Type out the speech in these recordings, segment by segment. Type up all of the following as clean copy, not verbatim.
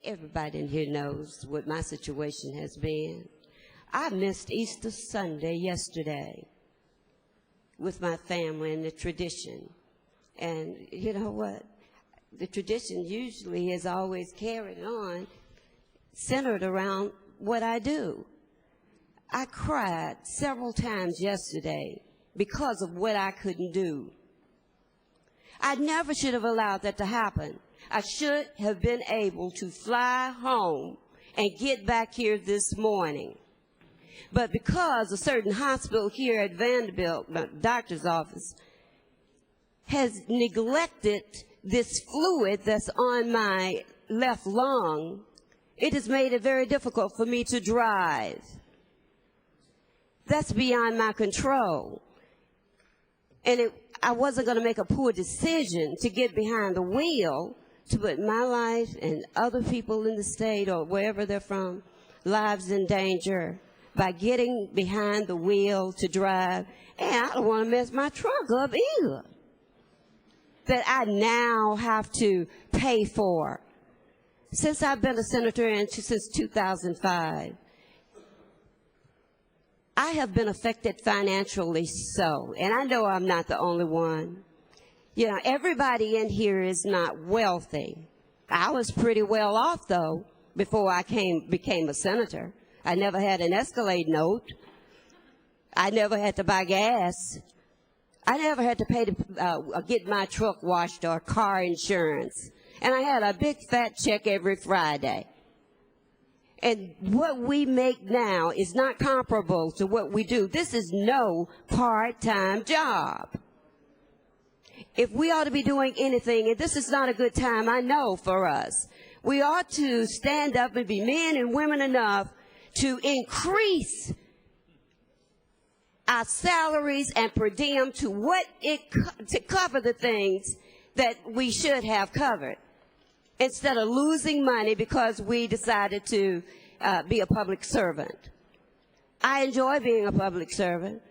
everybody in here knows what my situation has been. I missed Easter Sunday yesterday with my family and the tradition. And you know what? The tradition usually is always carried on, centered around what I do. I cried several times yesterday because of what I couldn't do. I never should have allowed that to happen. I should have been able to fly home and get back here this morning. But because a certain hospital here at Vanderbilt, my doctor's office, has neglected this fluid that's on my left lung, it has made it very difficult for me to drive. That's beyond my control. And I wasn't going to make a poor decision to get behind the wheel to put my life and other people in the state or wherever they're from, lives in danger by getting behind the wheel to drive. And I don't want to mess my truck up either, that I now have to pay for. Since I've been a senator since 2005, I have been affected financially so, and I know I'm not the only one. You know, everybody in here is not wealthy. I was pretty well off, though, before I became a senator. I never had an Escalade note. I never had to buy gas. I never had to pay to get my truck washed or car insurance. And I had a big fat check every Friday. And what we make now is not comparable to what we do. This is no part-time job. If we ought to be doing anything, and this is not a good time, I know, for us, we ought to stand up and be men and women enough to increase our salaries and per diem to to cover the things that we should have covered, instead of losing money because we decided to be a public servant. I enjoy being a public servant.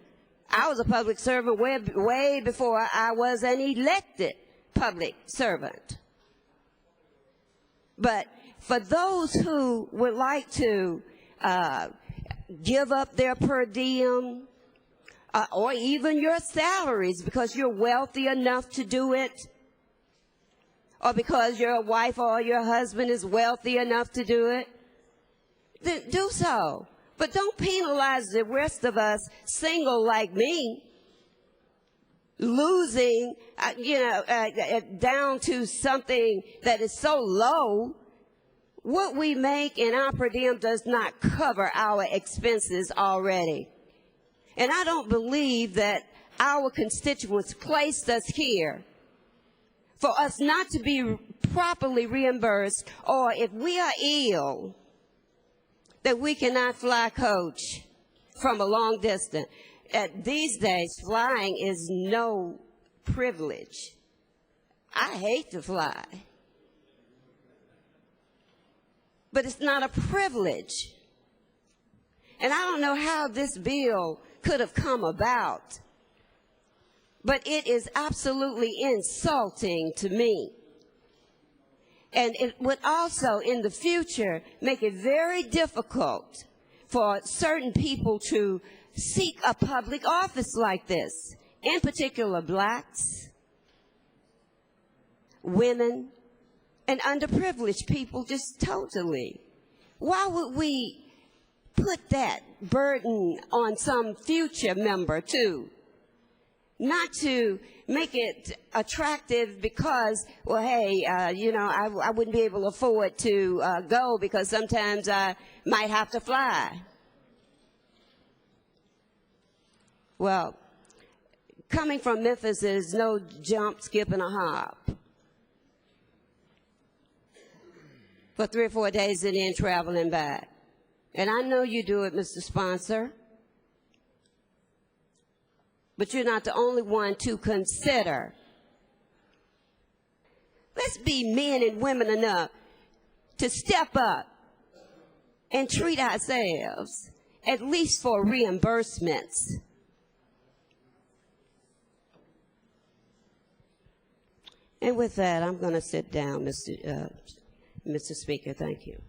I was a public servant way before I was an elected public servant. But for those who would like to give up their per diem or even your salaries because you're wealthy enough to do it, or because your wife or your husband is wealthy enough to do it, then do so. But don't penalize the rest of us single like me, losing, down to something that is so low. What we make in our per diem does not cover our expenses already. And I don't believe that our constituents placed us here for us not to be properly reimbursed, or if we are ill, that we cannot fly coach from a long distance. These days, flying is no privilege. I hate to fly, but it's not a privilege. And I don't know how this bill could have come about, but it is absolutely insulting to me. And it would also, in the future, make it very difficult for certain people to seek a public office like this, in particular blacks, women, and underprivileged people, just totally. Why would we put that burden on some future member, too? Not to make it attractive because, well, hey, I wouldn't be able to afford to go because sometimes I might have to fly. Well, coming from Memphis is no jump, skip, and a hop. For 3 or 4 days and then traveling back. And I know you do it, Mr. Sponsor. But you're not the only one to consider. Let's be men and women enough to step up and treat ourselves, at least for reimbursements. And with that, I'm going to sit down, Mr. Speaker. Thank you.